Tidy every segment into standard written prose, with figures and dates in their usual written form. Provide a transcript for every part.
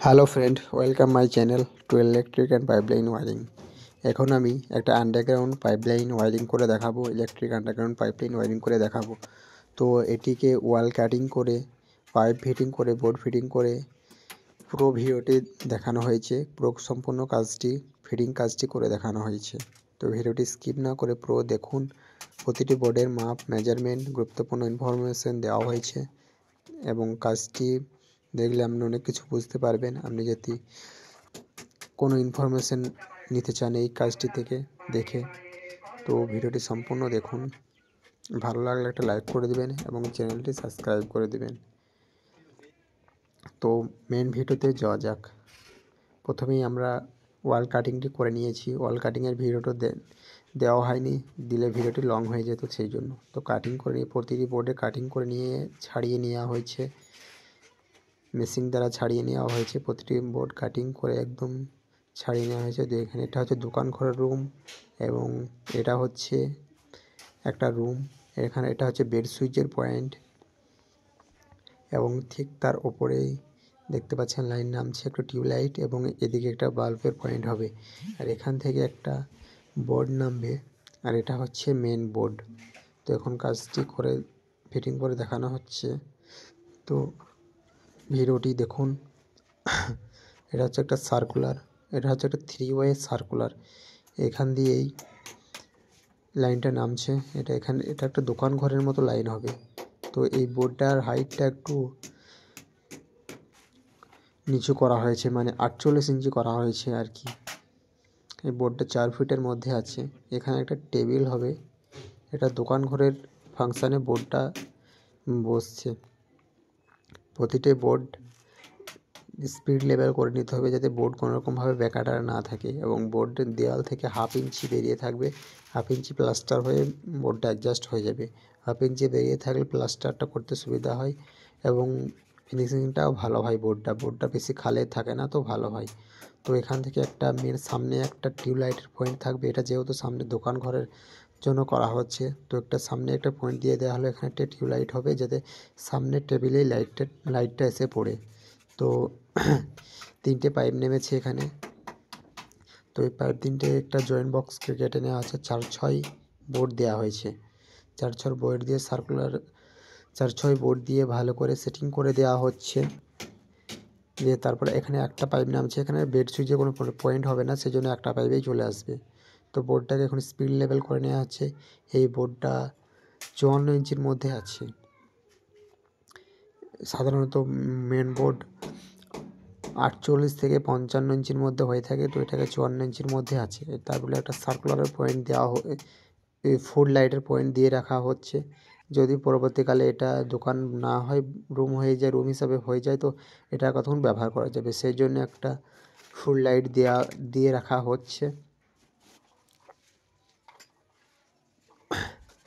Hello friend, welcome my channel to electric and pipeline wiring. এখন আমি একটা underground pipeline wiring করে দেখাবো, ইলেকট্রিক আন্ডারগ্রাউন্ড পাইপলাইন ওয়ারিং করে দেখাবো। তো এটিকে ওয়াল কাটিং করে, পাইপ ফিটিং করে, বোর্ড ফিটিং করে পুরো ভিডিওটি দেখানো হয়েছে। পুরো সম্পূর্ণ কাজটি, ফিটিং কাজটি করে দেখানো হয়েছে। তো ভিডিওটি স্কিপ না করে পুরো দেখুন। প্রতিটি বোর্ডের মাপ, মেজারমেন্ট, গুরুত্বপূর্ণ ইনফরমেশন দেওয়া হয়েছে এবং কাজটি দেখলে আপনি অনেক কিছু বুঝতে পারবেন। আপনি যদি কোনো ইনফরমেশন নিতে চান এই কাজটি থেকে দেখে, তো ভিডিওটি সম্পূর্ণ দেখুন। ভালো লাগলে একটা লাইক করে দিবেন এবং চ্যানেলটি সাবস্ক্রাইব করে দিবেন। তো মেন ভিডিওতে যাওয়া যাক। প্রথমেই আমরা ওয়াল কাটিংটি করে নিয়েছি। ওয়াল কাটিংয়ের ভিডিওটা দেওয়া হয়নি, দিলে ভিডিওটি লং হয়ে যেত, সেই জন্য। তো কাটিং করে নিয়ে প্রতিটি বোর্ডে কাটিং করে নিয়ে ছাড়িয়ে নেওয়া হয়েছে, মেশিন দ্বারা ছাড়িয়ে নেওয়া হয়েছে। প্রতিটি বোর্ড কাটিং করে একদম ছাড়িয়ে নেওয়া হয়েছে। এখানে এটা হচ্ছে দোকান ঘরের রুম এবং এটা হচ্ছে একটা রুম। এখানে এটা হচ্ছে বেড সুইচের পয়েন্ট এবং ঠিক তার ওপরেই দেখতে পাচ্ছেন লাইন নামছে একটা টিউবলাইট এবং এদিকে একটা বাল্বের পয়েন্ট হবে। আর এখান থেকে একটা বোর্ড নামবে, আর এটা হচ্ছে মেন বোর্ড। তো এখন কাজটি করে ফিটিং করে দেখানো হচ্ছে। তো ভিডিওটি দেখুন। এটা হচ্ছে একটা সার্কুলার, এটা হচ্ছে একটা 3 ওয়ে সার্কুলার। এখান দিয়েই লাইনটা নামছে। এটা একটা দোকান ঘরের মতো লাইন হবে। তো এই বোর্ডটার হাইটটা একটু নিচু করা হয়েছে, মানে 48 ইঞ্চি করা হয়েছে আর কি। এই বোর্ডটা 4 ফিটের মধ্যে আছে। এখানে একটা টেবিল হবে। এটা দোকান ঘরের ফাংশানে বোর্ডটা বসছে। প্রতিটি বোর্ড স্পিড লেভেল করে নিতে হবে, যাতে বোর্ড কোনোরকমভাবে বেকাটার না থাকে এবং বোর্ডের দেওয়াল থেকে 1/2 ইঞ্চি বেরিয়ে থাকবে। 1/2 ইঞ্চি প্লাস্টার হয়ে বোর্ডটা অ্যাডজাস্ট হয়ে যাবে। 1/2 ইঞ্চি বেরিয়ে থাকলে প্লাস্টারটা করতে সুবিধা হয় এবং ফিনিশিংটাও ভালো হয়। বোর্ডটা বেশি খালে থাকে না, তো ভালো হয়। তো এখান থেকে একটা সামনে একটা টিউবলাইটের পয়েন্ট থাকবে। এটা যেহেতু সামনে দোকান ঘরের জন্য করা হচ্ছে, তো একটা সামনে একটা পয়েন্ট দিয়ে দেওয়া হলো। এখানে একটা টিউবলাইট হবে, যাতে সামনের টেবিলেই লাইটটা এসে পড়ে। তো 3টে পাইপ নেমেছে এখানে। তো এই পাইপ 3টে একটা জয়েন্ট বক্স কেটে নেওয়া আছে। 4/6 বোর্ড দেওয়া হয়েছে। 4/6 বোর্ড দিয়ে সার্কুলার 4/6 বোর্ড দিয়ে ভালো করে সেটিং করে দেওয়া হচ্ছে। দিয়ে তারপরে এখানে একটা পাইপ নামছে। এখানে বেড সুইচে কোনো পয়েন্ট হবে না, সেজন্য একটা পাইপেই চলে আসবে। তো বোর্ডটাকে এখন স্পিড লেভেল করে নেওয়া হচ্ছে। এই বোর্ডটা 54 ইঞ্চির মধ্যে আছে। সাধারণত মেন বোর্ড 48 থেকে 55 ইঞ্চির মধ্যে হয়ে থাকে, তো এটাকে 54 ইঞ্চির মধ্যে আছে। তারপরে একটা সার্কুলারের পয়েন্ট দেওয়া ফুড লাইটের পয়েন্ট দিয়ে রাখা হচ্ছে। যদি পরবর্তীকালে এটা দোকান না হয়, রুম হয়ে যায়, রুম হিসাবে হয়ে যায়, তো এটা কতক্ষণ ব্যবহার করা যাবে, সেই জন্য একটা ফুড লাইট দিয়ে রাখা হচ্ছে।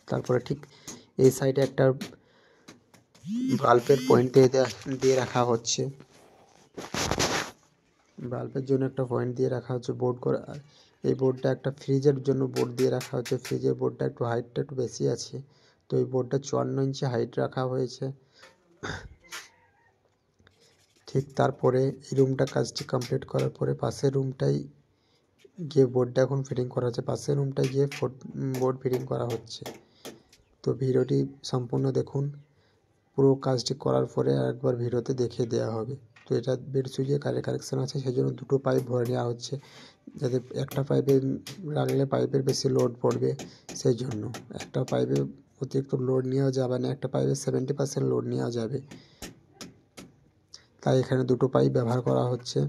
তারপরে ঠিক এই সাইডে একটা বাল্বের পয়েন্ট দিয়ে রাখা হচ্ছে। বাল্বের জন্য একটা পয়েন্ট দিয়ে রাখা হচ্ছে বোর্ড করে। এই বোর্ডটা একটা ফ্রিজের জন্য বোর্ড দিয়ে রাখা হচ্ছে। ফ্রিজের বোর্ডটা একটু হাইটটা একটু বেশি আছে, তো এই বোর্ডটা 54 ইঞ্চি হাইট রাখা হয়েছে। ঠিক তারপরে এই রুমটা কাজটি কমপ্লিট করার পরে পাশের রুমটাই গিয়ে বোর্ডটা এখন ফিটিং করা হচ্ছে। পাশের রুমটায় গিয়ে বোর্ড ফিটিং করা হচ্ছে। তো ভিডিওটি সম্পূর্ণ দেখুন। পুরো কাজটি করার পরে একবার ভিডিওতে দেখিয়ে দেওয়া হবে। তো এটা বেড সুইচে কানেকশান আছে, সেই জন্য 2টো পাইপ ভরে নেওয়া হচ্ছে, যাতে একটা পাইপে রাখলে পাইপের বেশি লোড পড়বে, সেই জন্য। একটা পাইপে অতিরিক্ত লোড নেওয়া যাবে না, একটা পাইপে 70% লোড নেওয়া যাবে, তাই এখানে 2টো পাইপ ব্যবহার করা হচ্ছে।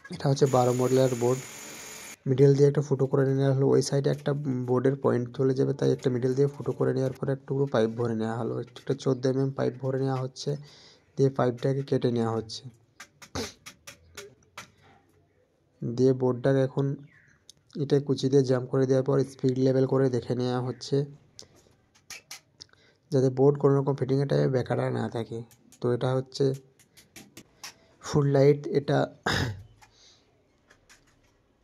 এটা হচ্ছে 12 মডেলের বোর্ড। মিডল দিয়ে একটা ফুটো করে নেওয়া হলো। ওই সাইডে একটা বোর্ডের পয়েন্ট চলে যাবে, তাই একটা মিডল দিয়ে ফুটো করে নেওয়ার পরে একটু পাইপ ভরে নেওয়া হলো। একটা 14 mm পাইপ ভরে নেওয়া হচ্ছে, দিয়ে পাইপটাকে কেটে নেওয়া হচ্ছে। দিয়ে বোর্ডটাকে এখন এটা কুচি দিয়ে জাম্প করে দেওয়ার পর স্পিড লেভেল করে দেখে নেওয়া হচ্ছে, যাতে বোর্ড কোনো রকম ফিটিংয়ের টাইমে বেকার না থাকে। তো এটা হচ্ছে ফুল লাইট। এটা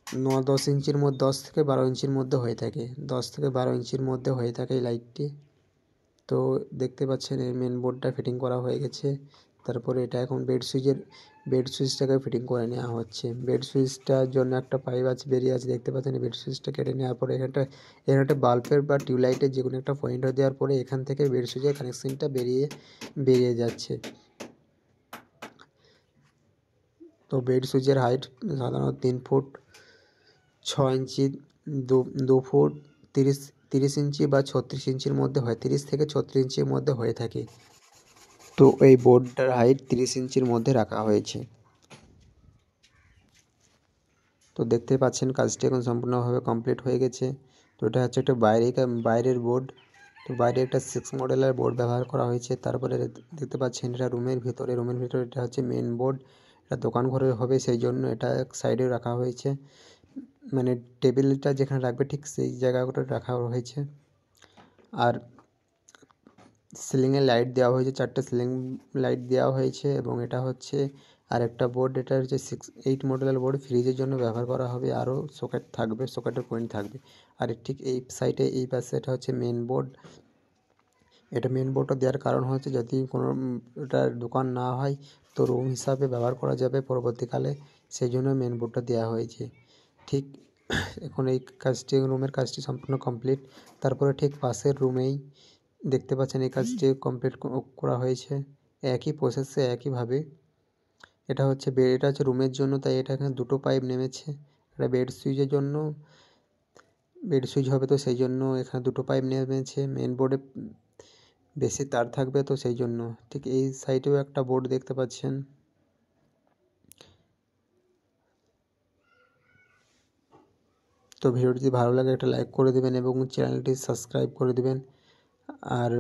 9-10 ইঞ্চির মধ্যে, 10 থেকে 12 ইঞ্চির মধ্যে হয়ে থাকে। 10 থেকে 12 ইঞ্চির মধ্যে হয়ে থাকে এই লাইটটি। তো দেখতে পাচ্ছেন এই মেন বোর্ডটা ফিটিং করা হয়ে গেছে। তারপরে এটা এখন বেড সুইচটাকে ফিটিং করে নেওয়া হচ্ছে। বেড সুইচটার জন্য একটা পাইপ আছে, বেরিয়ে আছে, দেখতে পাচ্ছেন। বেড সুইচটা কেটে নেওয়ার পরে এখানে একটা বাল্বের বা টিউবলাইটের যে কোনো একটা পয়েন্ট দেওয়ার পরে এখান থেকে বেড সুইচের কানেকশনটা বেরিয়ে যাচ্ছে। তো বেড সুইচের হাইট সাধারণত 3 ফুট 6 ইঞ্চি, 2 ফুট 30 ইঞ্চি বা 36 ইঞ্চির মধ্যে হয়, 30 থেকে 36 ইঞ্চির মধ্যে হয়ে থাকে। তো এই বোর্ডটার হাইট 30 ইঞ্চির মধ্যে রাখা হয়েছে। তো দেখতে পাচ্ছেন কাজটি এখন সম্পূর্ণভাবে কমপ্লিট হয়ে গেছে। তো এটা হচ্ছে একটা বাইরের বোর্ড। তো বাইরে একটা 6 মডেলের বোর্ড ব্যবহার করা হয়েছে। তারপরে দেখতে পাচ্ছেন এটা রুমের ভিতরে এটা হচ্ছে মেন বোর্ড। এটা দোকান ঘরে হবে, সেই জন্য এটা এক সাইডে রাখা হয়েছে, মানে টেবিলটা যেখানে রাখবে ঠিক সেই জায়গাটা রাখা হয়েছে। আর সিলিংয়ে লাইট দেওয়া হয়েছে, 4টে সিলিং লাইট দেওয়া হয়েছে। এবং এটা হচ্ছে আরেকটা বোর্ড, এটা হচ্ছে 8 মডেলের বোর্ড, ফ্রিজের জন্য ব্যবহার করা হবে। আরও সকেট থাকবে, সকেটের পয়েন্ট থাকবে। আর ঠিক এই সাইডে এই পাশে এটা হচ্ছে মেন বোর্ড। এটা মেন বোর্ডটা দেওয়ার কারণ হচ্ছে যদি কোনো এটা দোকান না হয় তো রুম হিসাবে ব্যবহার করা যাবে পরবর্তীকালে, সেই জন্য মেন বোর্ডটা দেওয়া হয়েছে। ঠিক এখন এই কাজটি, রুমের কাজটি সম্পূর্ণ কমপ্লিট। তারপরে ঠিক পাশের রুমেই দেখতে পাচ্ছেন এই কাজটি কমপ্লিট করা হয়েছে একই প্রসেসে, একইভাবে। এটা হচ্ছে রুমের জন্য, তাই এটা এখানে 2টো পাইপ নেমেছে। এটা বেড সুইচের জন্য, বেড সুইচ হবে, তো সেই জন্য এখানে 2টো পাইপ নেমেছে। মেন বোর্ডে বেশি তার থাকবে, তো সেই জন্য। ঠিক এই সাইডেও একটা বোর্ড দেখতে পাচ্ছেন। তো ভিডিওটি যদি ভালো লাগে একটা লাইক করে দেবেন এবং চ্যানেলটি সাবস্ক্রাইব করে দেবেন। আর